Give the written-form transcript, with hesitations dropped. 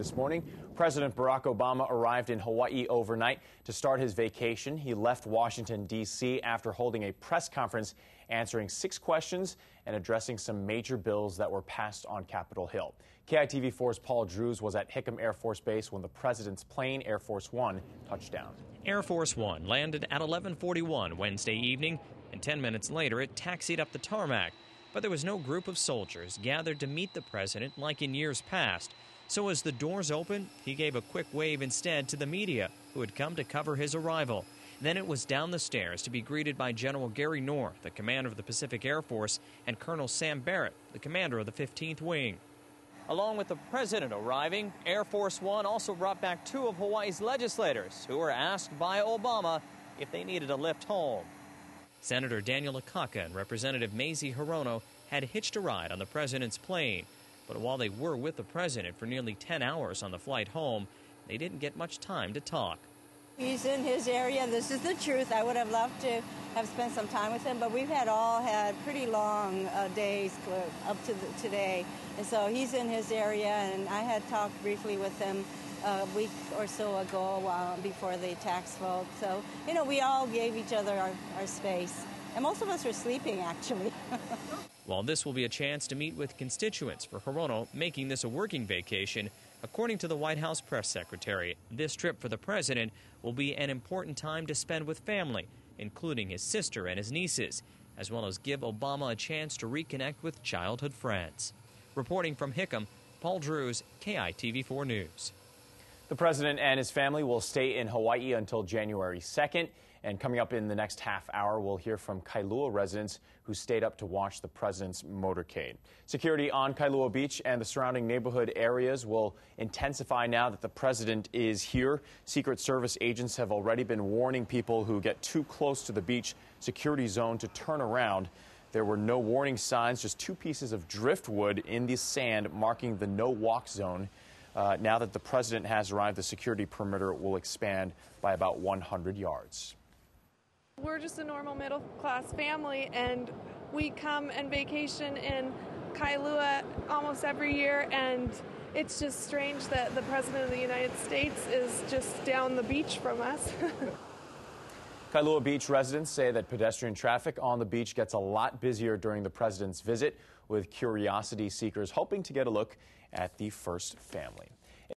This morning, President Barack Obama arrived in Hawaii overnight to start his vacation. He left Washington, D.C. after holding a press conference, answering 6 questions and addressing some major bills that were passed on Capitol Hill. KITV4's Paul Drews was at Hickam Air Force Base when the president's plane, Air Force One, touched down. Air Force One landed at 11:41 Wednesday evening, and 10 minutes later it taxied up the tarmac. But there was no group of soldiers gathered to meet the president like in years past. So as the doors opened, he gave a quick wave instead to the media, who had come to cover his arrival. Then it was down the stairs to be greeted by General Gary North, the commander of the Pacific Air Force, and Colonel Sam Barrett, the commander of the 15th Wing. Along with the president arriving, Air Force One also brought back 2 of Hawaii's legislators, who were asked by Obama if they needed a lift home. Senator Daniel Akaka and Representative Mazie Hirono had hitched a ride on the president's plane. But while they were with the president for nearly 10 hours on the flight home, they didn't get much time to talk. He's in his area. This is the truth. I would have loved to have spent some time with him, but we've all had pretty long days up to today. And so he's in his area, and I had talked briefly with him a week or so ago before the tax vote. So, we all gave each other our space. And most of us are sleeping, actually. While this will be a chance to meet with constituents, for Hirono making this a working vacation, according to the White House press secretary, this trip for the president will be an important time to spend with family, including his sister and his nieces, as well as give Obama a chance to reconnect with childhood friends. Reporting from Hickam, Paul Drews, KITV4 News. The president and his family will stay in Hawaii until January 2nd. And coming up in the next half hour, we'll hear from Kailua residents who stayed up to watch the president's motorcade. Security on Kailua Beach and the surrounding neighborhood areas will intensify now that the president is here. Secret Service agents have already been warning people who get too close to the beach security zone to turn around. There were no warning signs, just 2 pieces of driftwood in the sand marking the no-walk zone. Now that the president has arrived, the security perimeter will expand by about 100 yards. We're just a normal middle-class family, and we come and vacation in Kailua almost every year, and it's just strange that the President of the United States is just down the beach from us. Kailua Beach residents say that pedestrian traffic on the beach gets a lot busier during the president's visit, with curiosity seekers hoping to get a look at the first family.